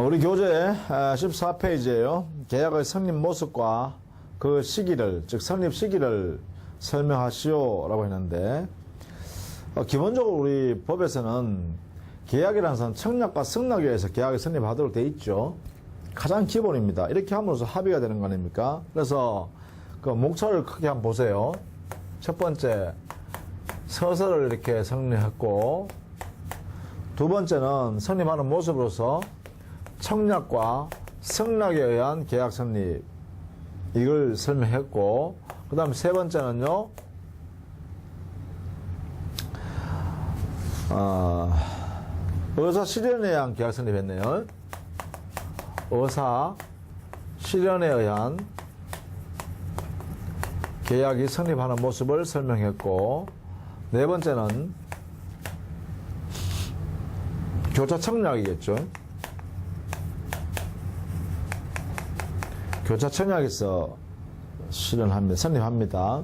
우리 교재 14페이지에요. 계약의 성립 모습과 그 시기를, 즉 성립 시기를 설명하시오라고 했는데, 기본적으로 우리 법에서는 계약이라는 것은 청약과 승낙에 의해서 계약이 성립하도록 되어 있죠. 가장 기본입니다. 이렇게 함으로써 합의가 되는 거 아닙니까? 그래서 그 목차를 크게 한번 보세요. 첫 번째, 서서를 이렇게 성립했고, 두 번째는 성립하는 모습으로서 청약과 승낙에 의한 계약 성립, 이걸 설명했고, 그 다음에 세 번째는요, 의사 실현에 의한 계약 성립했네요. 의사 실현에 의한 계약이 성립하는 모습을 설명했고, 네 번째는 교차 청약이겠죠. 교차 청약에서 실현합니다. 성립합니다.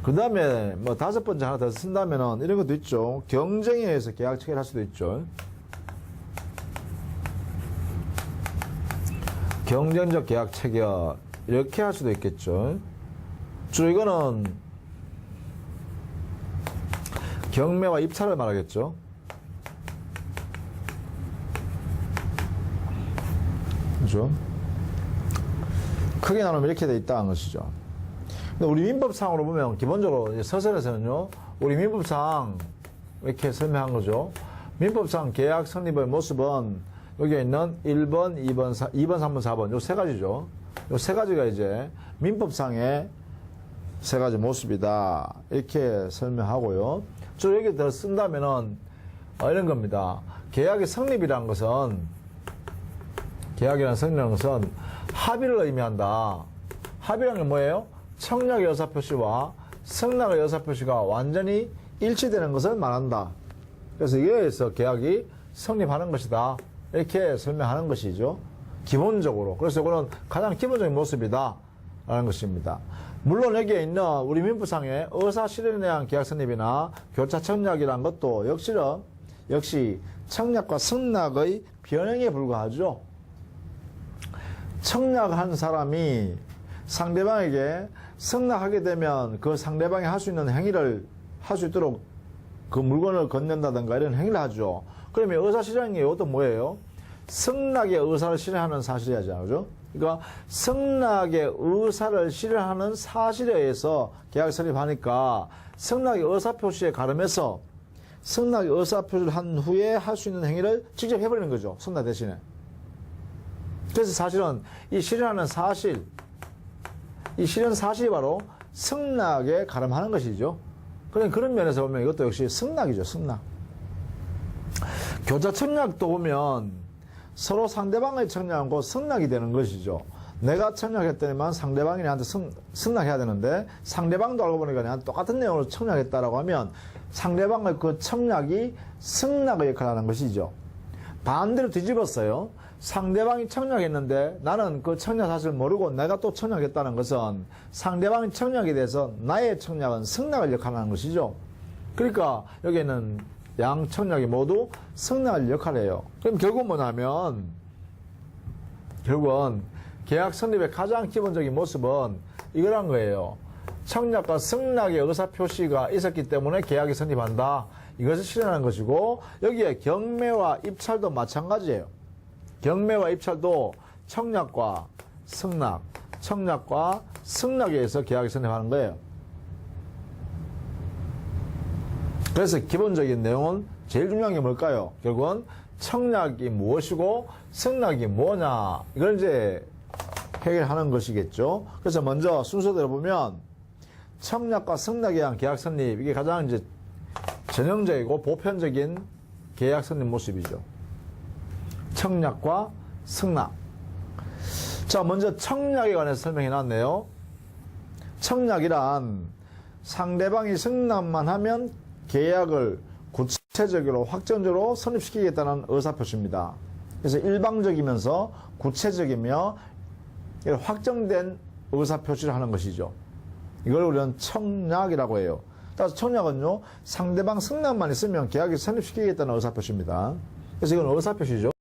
그 다음에 뭐 다섯 번째 하나 더 쓴다면은 이런 것도 있죠. 경쟁에 의해서 계약 체결할 수도 있죠. 경쟁적 계약 체결, 이렇게 할 수도 있겠죠. 주로 이거는 경매와 입찰을 말하겠죠. 그죠? 크게 나누면 이렇게 돼 있다는 것이죠. 근데 우리 민법상으로 보면 기본적으로 서술에서는요, 우리 민법상 이렇게 설명한 거죠. 민법상 계약 성립의 모습은 여기에 있는 1번, 2번, 3번, 4번 요 세 가지죠. 요 세 가지가 이제 민법상의 세 가지 모습이다. 이렇게 설명하고요. 저 여기 더 쓴다면은 이런 겁니다. 계약의 성립이라는 것은 합의를 의미한다. 합의라는 게 뭐예요? 청약의 의사표시와 승낙의 의사표시가 완전히 일치되는 것을 말한다. 그래서 이에 의해서 계약이 성립하는 것이다. 이렇게 설명하는 것이죠. 기본적으로. 그래서 이거는 가장 기본적인 모습이다. 라는 것입니다. 물론 여기에 있는 우리 민법상의 의사 실현에 대한 계약 성립이나 교차 청약이라는 것도 역시 청약과 승낙의 변형에 불과하죠. 청약한 사람이 상대방에게 승낙하게 되면 그 상대방이 할 수 있는 행위를 할 수 있도록 그 물건을 건넨다든가 이런 행위를 하죠. 그러면 의사 실현이 이것도 뭐예요? 승낙의 의사를 실현하는 사실이잖아요. 그죠? 그러니까 승낙의 의사를 실현하는 사실에 의해서 계약이 성립하니까 승낙의 의사표시에 가름해서 승낙의 의사표시를 한 후에 할 수 있는 행위를 직접 해버리는 거죠. 승낙 대신에. 그래서 사실은 이 실현하는 사실, 이 실현 사실이 바로 승낙에 가름하는 것이죠. 그런 면에서 보면 이것도 역시 승낙이죠. 승낙. 교차 청약도 보면 서로 상대방의 청약하고 승낙이 되는 것이죠. 내가 청약했더니만 상대방이 나한테 승낙해야 되는데 상대방도 알고 보니까 나한테 똑같은 내용으로 청약했다라고 하면 상대방의 그 청약이 승낙의 역할을 하는 것이죠. 반대로 뒤집었어요. 상대방이 청약했는데 나는 그 청약 사실을 모르고 내가 또 청약했다는 것은 상대방의 청약에 대해서 나의 청약은 승낙을 역할하는 것이죠. 그러니까 여기에는 양 청약이 모두 승낙을 역할해요. 그럼 결국은 뭐냐면 결국은 계약 성립의 가장 기본적인 모습은 이거란 거예요. 청약과 승낙의 의사표시가 있었기 때문에 계약이 성립한다. 이것을 실현하는 것이고 여기에 경매와 입찰도 마찬가지예요. 경매와 입찰도 청약과 승낙에 의해서 계약이 성립하는 거예요. 그래서 기본적인 내용은 제일 중요한 게 뭘까요? 결국은 청약이 무엇이고 승낙이 뭐냐, 이걸 이제 해결하는 것이겠죠. 그래서 먼저 순서대로 보면 청약과 승낙에 의한 계약 성립, 이게 가장 이제 전형적이고 보편적인 계약 성립 모습이죠. 청약과 승낙. 자, 먼저 청약에 관해서 설명해 놨네요. 청약이란 상대방이 승낙만 하면 계약을 구체적으로 확정적으로 성립시키겠다는 의사표시입니다. 그래서 일방적이면서 구체적이며 확정된 의사표시를 하는 것이죠. 이걸 우리는 청약이라고 해요. 따라서 청약은요, 상대방 승낙만 있으면 계약이 성립시키겠다는 의사표시입니다. 그래서 이건 의사표시죠.